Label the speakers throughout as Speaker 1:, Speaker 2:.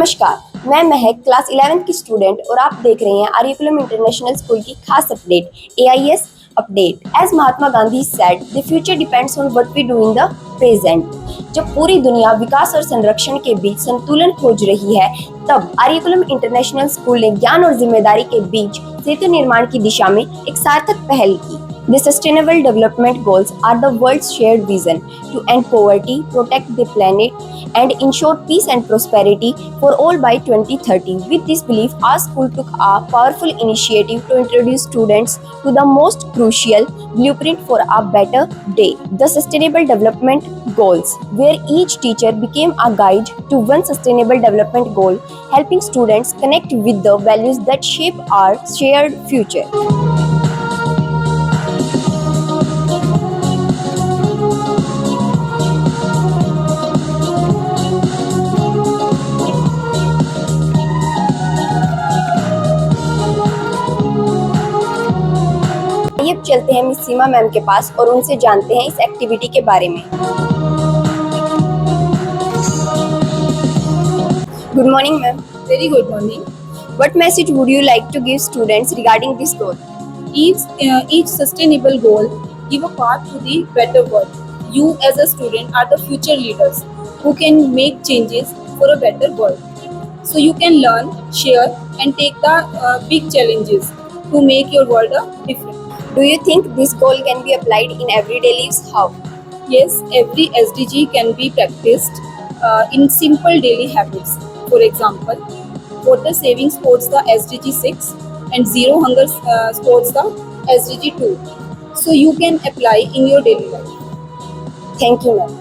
Speaker 1: नमस्कार, मैं महक class 11th की स्टूडेंट और आप देख रहे हैं आर्यकुलम इंटरनेशनल स्कूल की खास update AIS update. As Mahatma Gandhi said, the future depends on what we do in the present. जब पूरी दुनिया विकास और संरक्षण के बीच संतुलन खोज रही है, तब आर्यकुलम इंटरनेशनल स्कूल ने ज्ञान और जिम्मेदारी के बीच सेतु निर्माण की दिशा में एक सार्थक पहल की। The Sustainable Development Goals are the world's shared vision to end poverty, protect the planet, and ensure peace and prosperity for all by 2030. With this belief, our school took a powerful initiative to introduce students to the most crucial blueprint for a better day, the Sustainable Development Goals, where each teacher became a guide to one sustainable development goal, helping students connect with the values that shape our shared future. आइए अब चलते हैं miss सीमा ma'am के पास और उनसे जानते हैं इस एक्टिविटी के बारे में। Good morning ma'am.
Speaker 2: Very good morning.
Speaker 1: What message would you like to give students regarding this goal?
Speaker 2: Each sustainable goal give a path to the better world. You as a student are the future leaders who can make changes for a better world. So you can learn, share and take the big challenges to make your world different.
Speaker 1: Do you think this goal can be applied in everyday lives? How?
Speaker 2: Yes, every SDG can be practiced in simple daily habits. For example, water saving supports the SDG 6 and zero hunger supports the SDG 2. So you can apply in your daily life.
Speaker 1: Thank you ma'am.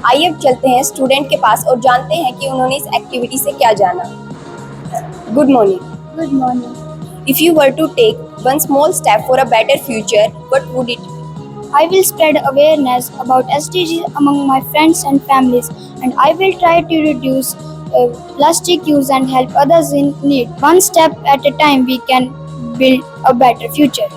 Speaker 1: आइए अब चलते हैं student के पास और जानते हैं कि उन्होंने इस एक्टिविटी से क्या जाना। Good morning.
Speaker 3: Good morning.
Speaker 1: If you were to take one small step for a better future, what would it be?
Speaker 3: I will spread awareness about SDGs among my friends and families, and I will try to reduce plastic use and help others in need. One step at a time, we can build a better future.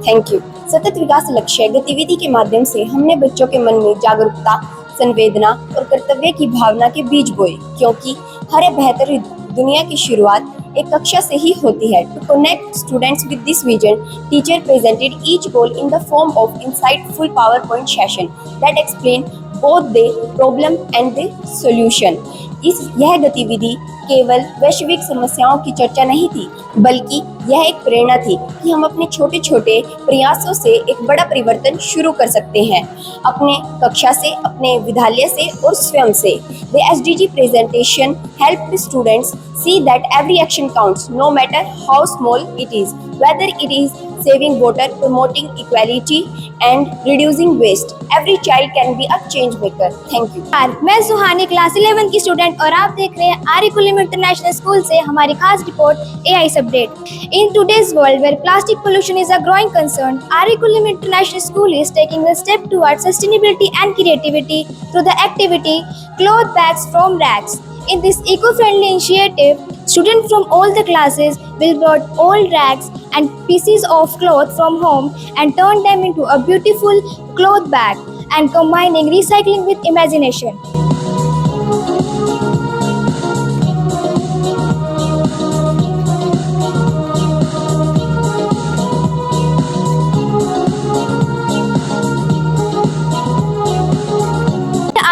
Speaker 1: Thank you. सतत विकास लक्ष्य गतिविधि के माध्यम से हमने बच्चों के मन में जागरूकता, संवेदना और कर्तव्य की भावना के बीज बोए, क्योंकि हर बेहतर दुनिया की शुरुआत एक कक्षा से ही होती है। To connect students with this vision, teacher presented each goal in the form of insightful PowerPoint session that explain both the problem and the solution. यह गतिविधि केवल वैश्विक समस्याओं की चर्चा नहीं थी, बल्कि यह एक प्रेरणा थी कि हम अपने छोटे छोटे प्रयासों से एक बड़ा परिवर्तन शुरू कर सकते हैं, अपने कक्षा से, अपने विद्यालय से और स्वयं से। The SDG presentation helped the students see that every action counts, no matter how small it is, whether it is saving water, promoting equality and reducing waste. Every child can be a change maker. Thank you.
Speaker 3: मैं सुहानी class 11 की student और आप देख रहे हैं आर्यकुलम international school से हमारी खास report AIS update. In today's world where plastic pollution is a growing concern, Aaryakulam International School is taking a step towards sustainability and creativity through the activity Cloth Bags from Rags. In this eco-friendly initiative, students from all the classes will brought old rags and pieces of cloth from home and turn them into a beautiful cloth bag and combining recycling with imagination.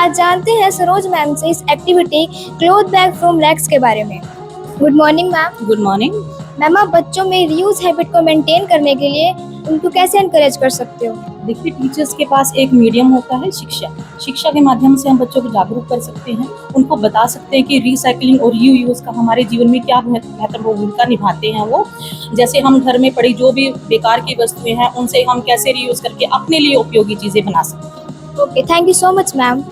Speaker 3: आज जानते हैं Saroj ma'am से इस activity cloth bag from rags के बारे में। Good morning ma'am.
Speaker 2: Good morning.
Speaker 3: Ma'am आप बच्चों में रीयूज हैबिट को मेंटेन करने के लिए उनको कैसे एनकरेज कर सकते हो?
Speaker 4: देखिए, टीचर्स के पास एक मीडियम होता है शिक्षा के माध्यम से हम बच्चों को जागरूक कर सकते हैं, उनको बता सकते हैं कि रिसाइकलिंग और यूज का हमारे जीवन में क्या बेहतर भूमिका निभाते हैं। वो जैसे हम घर में पड़ी जो भी बेकार की वस्तुएं हैं उनसे हम कैसे रीयूज करके अपने लिए उपयोगी चीजें बना सकते हैं।
Speaker 3: Okay, thank you so much ma'am.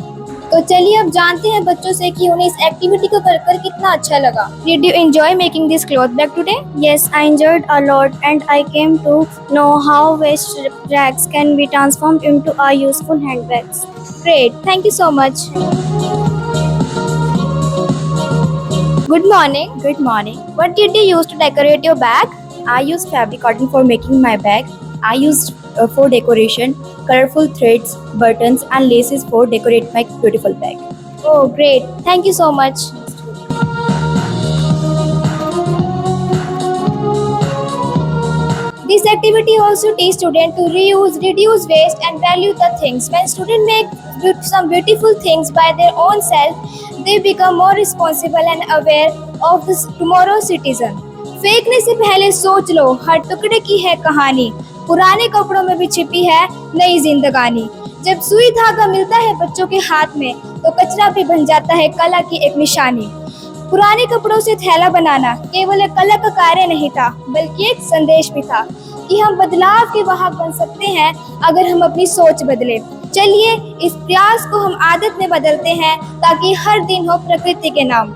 Speaker 3: तो चलिए अब जानते हैं बच्चों से कि उन्हें इस एक्टिविटी को कर कितना अच्छा लगा। Did you enjoy making this cloth bag today? Yes, I enjoyed a lot and I came to know how waste rags can be transformed into our useful handbags. Great, thank you so much. Good morning. Good morning. What did you use to decorate your bag? I used fabric cotton for making my bag. I used for decoration, colorful threads, buttons and laces for decorate my beautiful bag. Oh, great. Thank you so much. This activity also teaches students to reuse, reduce waste, and value the things. When students make some beautiful things by their own self, they become more responsible and aware of this tomorrow's citizen. फेंकने से पहले सोच लो, हर टुकड़े की है कहानी, पुराने कपड़ों में भी छिपी है नई जिंदगानी। जब सुई धागा मिलता है बच्चों के हाथ में, तो कचरा भी बन जाता है कला की एक निशानी। पुराने कपड़ों से थैला बनाना केवल एक कला का कार्य नहीं था, बल्कि एक संदेश भी था कि हम बदलाव के वाहक बन सकते हैं अगर हम अपनी सोच बदले। चलिए इस प्रयास को हम आदत में बदलते हैं ताकि हर दिन हो प्रकृति के नाम।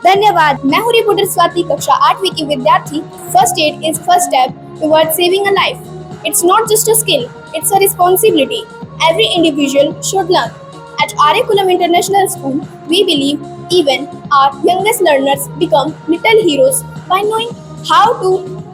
Speaker 3: धन्यवाद। मैं हूँ रिपोर्टर स्वाति, कक्षा 8वीं की विद्यार्थी। First aid is first step toward saving a life. It's not just a skill, it's a responsibility every individual should learn. At Arekullam International School, we believe even our youngest learners become little heroes by knowing how to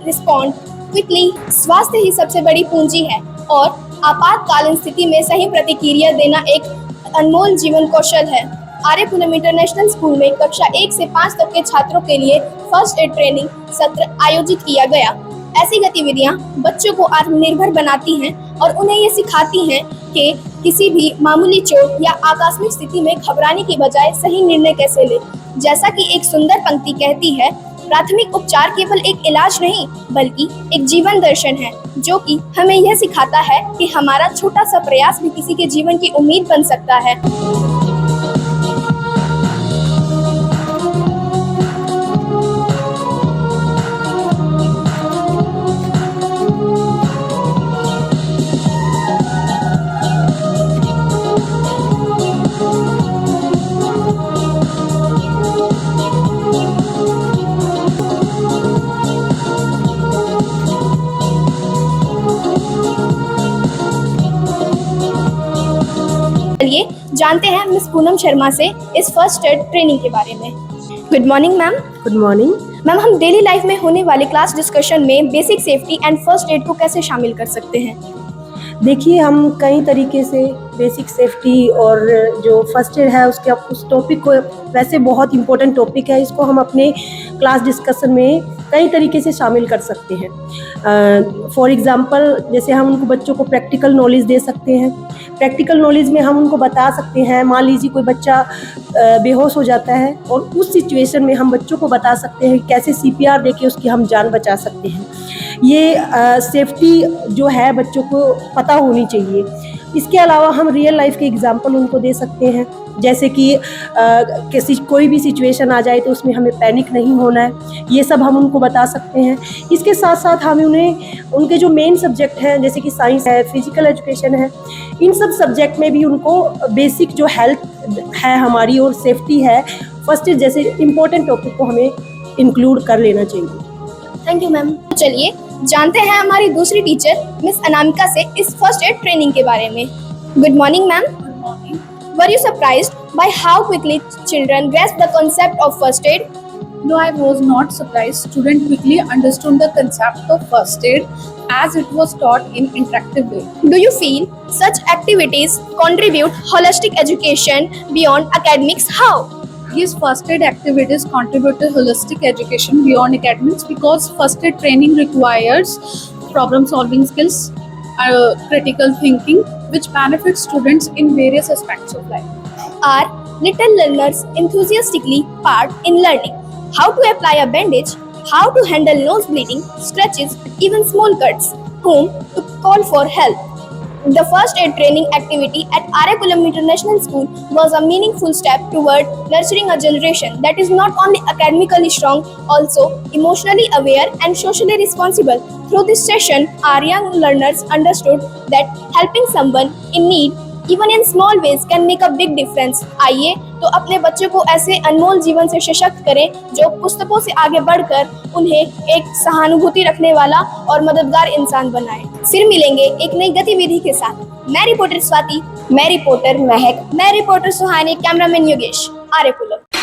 Speaker 3: respond quickly. स्वास्थ्य ही सबसे बड़ी पूंजी है और आपातकालीन स्थिति में सही प्रतिक्रिया देना एक अनमोल जीवन कौशल है। आर्यकुलम इंटरनेशनल स्कूल में कक्षा 1 से 5 तक के छात्रों के लिए फर्स्ट एड ट्रेनिंग सत्र आयोजित किया गया। ऐसी गतिविधियां बच्चों को आत्मनिर्भर बनाती हैं और उन्हें ये सिखाती हैं कि किसी भी मामूली चोट या आकस्मिक स्थिति में घबराने की बजाय सही निर्णय कैसे ले। जैसा कि एक सुंदर पंक्ति कहती है, प्राथमिक उपचार केवल एक इलाज नहीं बल्कि एक जीवन दर्शन है, जो कि हमें यह सिखाता है कि हमारा छोटा सा प्रयास भी किसी के जीवन की उम्मीद बन सकता है। चलिए जानते हैं मिस पूनम शर्मा से इस फर्स्ट एड ट्रेनिंग के बारे में। Good morning ma'am.
Speaker 5: Good morning
Speaker 3: ma'am, हम डेली लाइफ में होने वाले क्लास डिस्कशन में basic safety and first aid को कैसे शामिल कर सकते हैं?
Speaker 5: देखिए, हम कई तरीके से बेसिक सेफ्टी और जो फर्स्ट एड है उसके उस टॉपिक को, वैसे बहुत इंपॉर्टेंट टॉपिक है, इसको हम अपने क्लास डिस्कशन में कई तरीके से शामिल कर सकते हैं। फॉर एग्जांपल, जैसे हम उनको बच्चों को प्रैक्टिकल नॉलेज दे सकते हैं। प्रैक्टिकल नॉलेज में हम उनको बता सकते हैं, मान लीजिए कोई बच्चा बेहोश हो जाता है और उस सिचुएशन में हम बच्चों को बता सकते हैं कैसे CPR देके उसकी हम जान बचा सकते हैं। ये सेफ्टी जो है बच्चों को पता होनी चाहिए। इसके अलावा हम रियल लाइफ के एग्जाम्पल उनको दे सकते हैं, जैसे कि किसी कोई भी सिचुएशन आ जाए तो उसमें हमें पैनिक नहीं होना है, ये सब हम उनको बता सकते हैं। इसके साथ साथ हम उन्हें उनके जो मेन सब्जेक्ट हैं, जैसे कि साइंस है, फिजिकल एजुकेशन है, इन सब सब्जेक्ट में भी उनको बेसिक जो हेल्थ है हमारी और सेफ्टी है, फर्स्ट एड जैसे इम्पोर्टेंट टॉपिक को हमें इंक्लूड कर लेना चाहिए।
Speaker 3: Thank you ma'am. चलिए जानते हैं हमारी दूसरी टीचर मिस अनामिका से इस फर्स्ट एड ट्रेनिंग के बारे में। Good morning ma'am.
Speaker 2: Good morning.
Speaker 3: Were you surprised by how quickly children grasped the concept of first aid?
Speaker 2: No, I was not surprised. Students quickly understood the concept of first aid as it was taught in interactive way.
Speaker 3: Do you feel such activities contribute holistic education beyond academics? How?
Speaker 2: Yes, first aid activities contribute to holistic education beyond academics because first aid training requires problem solving skills, critical thinking, which benefits students in various aspects of life.
Speaker 3: Are little learners enthusiastically part in learning how to apply a bandage, how to handle nose bleeding, scratches, even small cuts, whom to call for help? The first aid training activity at Arekullam International School was a meaningful step toward nurturing a generation that is not only academically strong, also emotionally aware and socially responsible. Through this session, our young learners understood that helping someone in need, even in small ways, can make a big difference. आइए तो अपने बच्चों को ऐसे अनमोल जीवन से सशक्त करें जो पुस्तकों से आगे बढ़कर उन्हें एक सहानुभूति रखने वाला और मददगार इंसान बनाए। फिर मिलेंगे एक नई गतिविधि के साथ। मैं रिपोर्टर स्वाति,
Speaker 1: मैं रिपोर्टर महक,
Speaker 3: मैं रिपोर्टर सुहानी, कैमरामैन योगेश, आरेकुलम।